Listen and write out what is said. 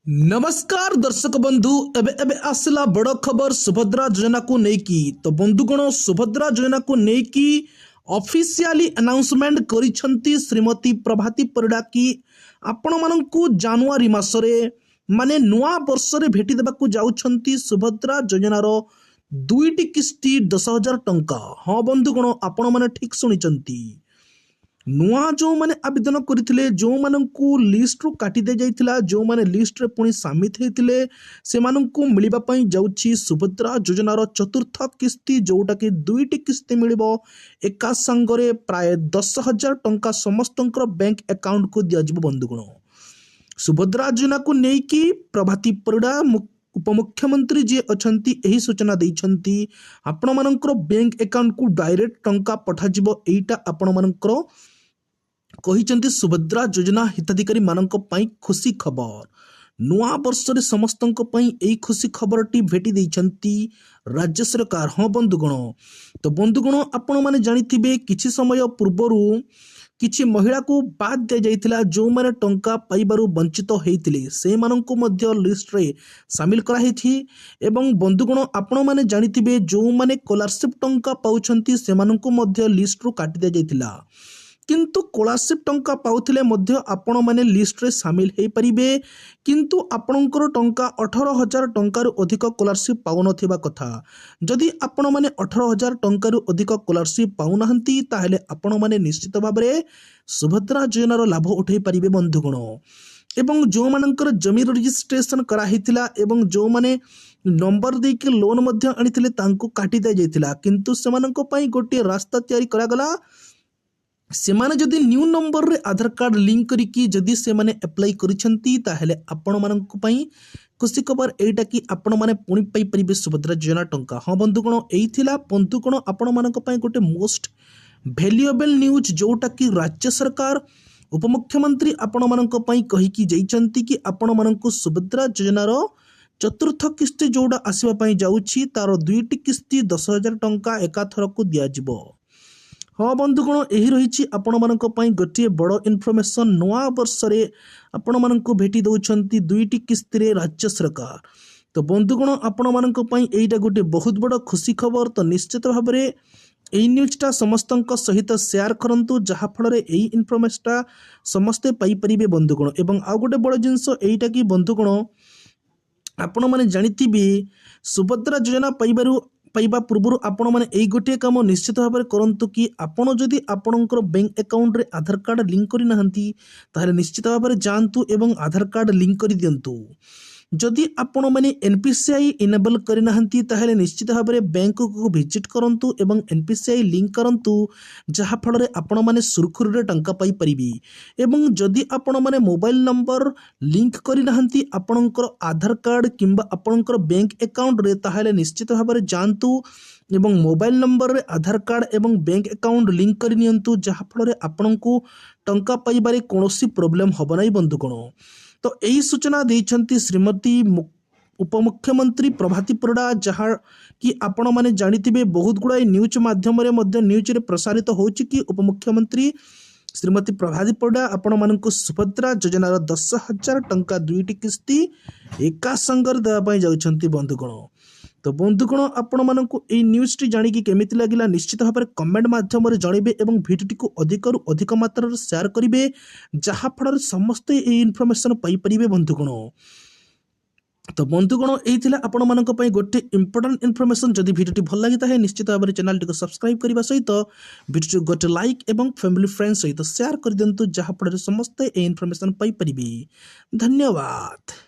नमस्कार दर्शक बंधु एबे एबे आसला बड़ खबर सुभद्रा योजना को नेकी। तो बंधुगण सुभद्रा योजना को नेकी ऑफिशियली अनाउंसमेंट करिसंती श्रीमती प्रभाती परिडा की आपण माननकु जनवरी मासरे माने नुआ वर्ष रे भेटी देबाकू जाउछंती सुभद्रा योजनार दुईटी किस्ती 10,000 टंका। हाँ बंधुगण आपण माने ठीक सुनिचंती। नुआ जो माने आवेदन करथिले जो माननकु लिस्ट रो काटी दे जाइथिला जो माने लिस्ट रे पुनी सामित हेतिले से माननकु मिलिबा पई जाउछि सुभद्रा योजनार चतुर्थ किस्ती जोटा कि दुईटी किस्ती मिलिबो एका संगरे प्राय 10,000 टंका समस्तंकर बैंक अकाउंट को दिया जिवो। बंधुगण सुभद्रा योजना को नेकी प्रभाती परिडा उपमुख्यमंत्री जी अछंती एही सूचना दैछंती आपण माननकर बैंक अकाउंट को डायरेक्ट टंका पठा जिवो। एटा आपण माननकर कहिचंती सुभद्रा योजना हिताधिकारी मानक पई खुशी खबर। नुआ वर्ष रे समस्तंक पई एई खुशी खबरटी भेटी दैछंती राज्य सरकार। हाँ बंधुगण तो बंधुगण आपण माने जानिथिबे किछि समय पूर्वरु किछि महिला को बाद दे जाइथिला जो माने टंका पाइबारु वंचित हेइथिले से माननको मध्य लिस्ट रे शामिल करा हेथि। एवं बंधुगण आपण माने जानिथिबे जो माने स्कॉलरशिप टंका पाउछंती से माननको मध्य लिस्ट रो काटी दे जाइथिला किंतु स्कॉलरशिप टंका पाउथिले मध्य आपण माने लिस्ट रे शामिल हेइ परिबे किंतु आपणकर टंका 18,000 टंकारु अधिक स्कॉलरशिप पाउ नथिबा कथा। जदि आपण माने 18,000 टंकारु अधिक स्कॉलरशिप पाउ नाहंती ताहेले आपण माने निश्चित भाबरे सुभद्रा योजनार लाभ उठाई परिबे। बंधुगण एवं जो मानकर जमी रजिस्ट्रेशन करा हितिला एवं जो माने नंबर दे के लोन मध्य आनिथिले तांको काटी दे जाइतिला किंतु सेमाननको पई गोटे रास्ता तयारी करा गला। सेमाने जदि न्यू नंबर रे आधार कार्ड लिंक करिकी जदि सेमाने अप्लाई करिसंती ताहेले आपण माननको पई खुशी खबर एटा कि आपण माने पुणी पाई परिबे सुभद्रा योजना टंका। हाँ बंधुगण एइथिला बंधुगण आपण माननको पई गोटे मोस्ट वैल्यूएबल न्यूज जोटा कि राज्य सरकार उपमुख्यमंत्री आपण माननको पई कहिकी जाइचंती कि आपण माननको सुभद्रा योजनार चतुर्थ किस्ती जोड़ा आसीबा पई जाउछि तार दुईटी किस्ती 10,000 टंका एकाथर को दिया जिवो। हाँ बंधुगण यही रही आपण मानक पई गोटे बड़ इनफॉरमेशन नुआ वर्ष रे आपण मानक भेटी दउछंती दुईटी किस्ती रे राज्य सरकार। तो बंधुगण आपण मानक पई एइटा गोटे बहुत बड़ खुशी खबर। तो निश्चित भाव में एई न्यूज़टा समस्तंक सहित शेयर करंतु जहा फल रे एई इनफॉरमेशनटा समस्ते पाई परिबे। बंधुगण एवं आ गोटे बड़ जिंस एइटा कि बंधुगण आपण माने जानिथिबे सुभद्रा योजना पाइबा पूर्व आपण माने एई गोटे काम निश्चित भाव में करंतु कि आपण जदि आपणकर बैंक अकाउंट रे आधार कार्ड लिंक करि नाहंती ताहले निश्चित भाव में जांतु एवं आधार कार्ड लिंक करि दियंतु। जदि आपण माने एनपीसीआई इनेबल करि नाहंती ताहले निश्चित भाव में बैंक को विजिट करंतु एवं एनपीसीआई लिंक करंतु जहा फल रे आपण माने सुरखुर रे टंका पाई परिबी। एवं जदि आपण माने मोबाइल नंबर लिंक करि नाहंती आपणकर आधार कार्ड किंबा आपणकर बैंक अकाउंट रे ताहले निश्चित भाव में जांतु एवं मोबाइल नंबर रे आधार कार्ड एवं बैंक अकाउंट लिंक करि नियंतु जहा फल रे आपणको टंका पाइबारे कोनोसी प्रॉब्लम हबो नै। बंधुगण तो यही सूचना देइछंती श्रीमती उपमुख्यमंत्री प्रभाती परिडा जहाँ कि आपण माने जानिथिबे बहुत गुड़ाई न्यूज माध्यम रे मध्य न्यूज रे प्रसारित होछि कि उपमुख्यमंत्री श्रीमती प्रभाती परिडा आपण माननको सुभद्रा योजनार 10,000 टंका दुईटी किस्ती एका संगर देवा पई जाउछंती। बंधुगण तो बंधुगण आपण माननको एई न्यूज टी जानि कि केमिति लागिला निश्चित भाव में कमेंट माध्यम रे जणिबे एवं भिडियो को अधिकरु अधिक मात्रा रे शेयर करिवे जहा फल समस्त एई इनफॉरमेशन पाई परिबे। बंधुगण तो बंधुगण एइथिला आपण मानक पई गोटे इंपोर्टेंट इनफॉरमेशन। जदि भिडियो भल लागि ताहे निश्चित भाव में चैनल को सब्सक्राइब करबा सहित भिडियो गोटे लाइक एवं फैमिली फ्रेंड्स सहित शेयर कर दियंतु जहा फल समस्त एई इनफॉरमेशन पाई परिबे। धन्यवाद।